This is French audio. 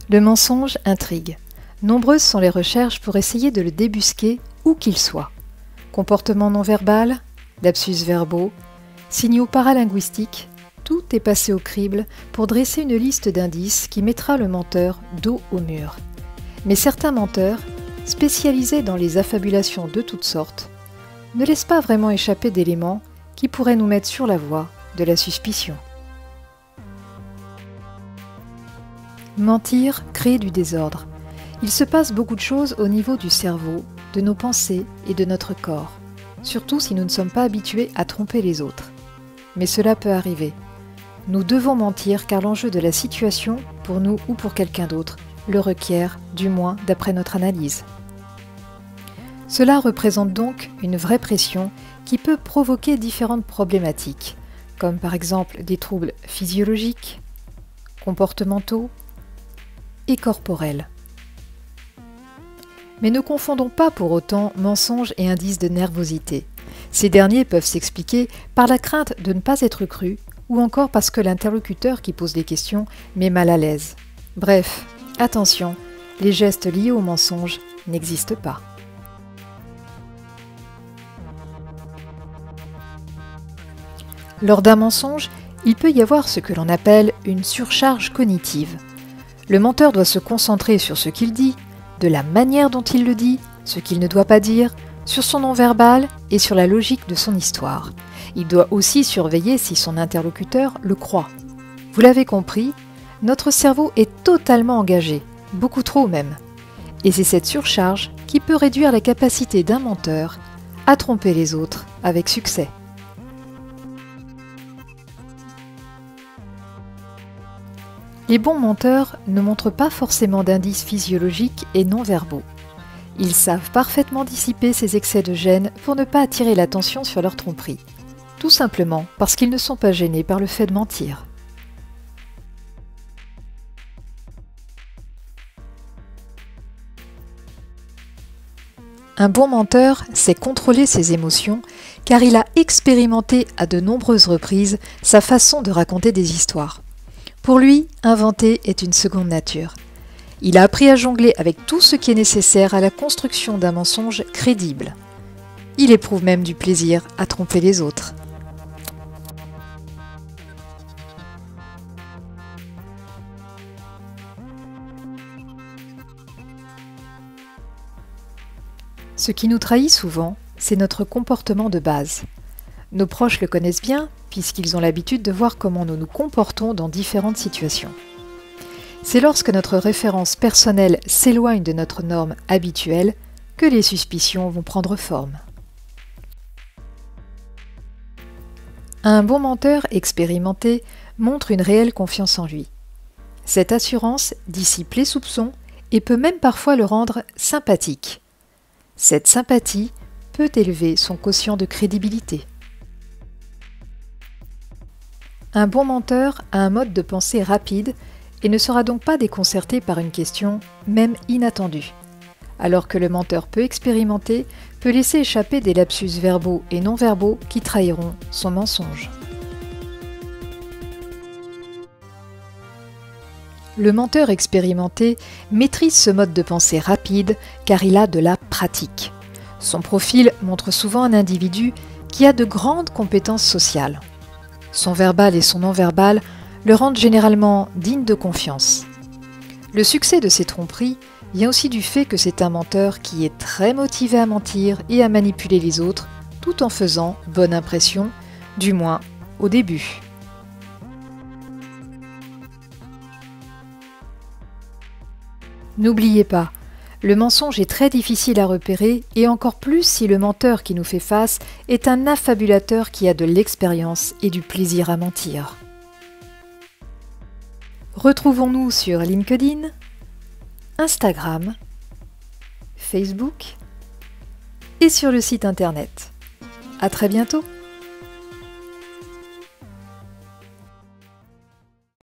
Le mensonge intrigue. Nombreuses sont les recherches pour essayer de le débusquer où qu'il soit. Comportement non verbal, lapsus verbaux, signaux paralinguistiques, tout est passé au crible pour dresser une liste d'indices qui mettra le menteur dos au mur. Mais certains menteurs, spécialisés dans les affabulations de toutes sortes, ne laissent pas vraiment échapper d'éléments qui pourraient nous mettre sur la voie de la suspicion. Mentir crée du désordre. Il se passe beaucoup de choses au niveau du cerveau, de nos pensées et de notre corps, surtout si nous ne sommes pas habitués à tromper les autres. Mais cela peut arriver. Nous devons mentir car l'enjeu de la situation, pour nous ou pour quelqu'un d'autre, le requiert, du moins d'après notre analyse. Cela représente donc une vraie pression qui peut provoquer différentes problématiques, comme par exemple des troubles physiologiques, comportementaux et corporels. Mais ne confondons pas pour autant mensonges et indices de nervosité. Ces derniers peuvent s'expliquer par la crainte de ne pas être cru ou encore parce que l'interlocuteur qui pose des questions met mal à l'aise. Bref, attention, les gestes liés au mensonge n'existent pas. Lors d'un mensonge, il peut y avoir ce que l'on appelle une surcharge cognitive. Le menteur doit se concentrer sur ce qu'il dit, de la manière dont il le dit, ce qu'il ne doit pas dire, sur son non-verbal et sur la logique de son histoire. Il doit aussi surveiller si son interlocuteur le croit. Vous l'avez compris, notre cerveau est totalement engagé, beaucoup trop même. Et c'est cette surcharge qui peut réduire la capacité d'un menteur à tromper les autres avec succès. Les bons menteurs ne montrent pas forcément d'indices physiologiques et non-verbaux. Ils savent parfaitement dissiper ces excès de gêne pour ne pas attirer l'attention sur leur tromperie. Tout simplement parce qu'ils ne sont pas gênés par le fait de mentir. Un bon menteur sait contrôler ses émotions car il a expérimenté à de nombreuses reprises sa façon de raconter des histoires. Pour lui, inventer est une seconde nature. Il a appris à jongler avec tout ce qui est nécessaire à la construction d'un mensonge crédible. Il éprouve même du plaisir à tromper les autres. Ce qui nous trahit souvent, c'est notre comportement de base. Nos proches le connaissent bien, puisqu'ils ont l'habitude de voir comment nous nous comportons dans différentes situations. C'est lorsque notre référence personnelle s'éloigne de notre norme habituelle que les suspicions vont prendre forme. Un bon menteur expérimenté montre une réelle confiance en lui. Cette assurance dissipe les soupçons et peut même parfois le rendre sympathique. Cette sympathie peut élever son quotient de crédibilité. Un bon menteur a un mode de pensée rapide et ne sera donc pas déconcerté par une question, même inattendue. Alors que le menteur peu expérimenté peut laisser échapper des lapsus verbaux et non-verbaux qui trahiront son mensonge. Le menteur expérimenté maîtrise ce mode de pensée rapide car il a de la pratique. Son profil montre souvent un individu qui a de grandes compétences sociales. Son verbal et son non-verbal le rendent généralement digne de confiance. Le succès de ces tromperies vient aussi du fait que c'est un menteur qui est très motivé à mentir et à manipuler les autres tout en faisant bonne impression, du moins au début. N'oubliez pas, le mensonge est très difficile à repérer et encore plus si le menteur qui nous fait face est un affabulateur qui a de l'expérience et du plaisir à mentir. Retrouvons-nous sur LinkedIn, Instagram, Facebook et sur le site internet. À très bientôt!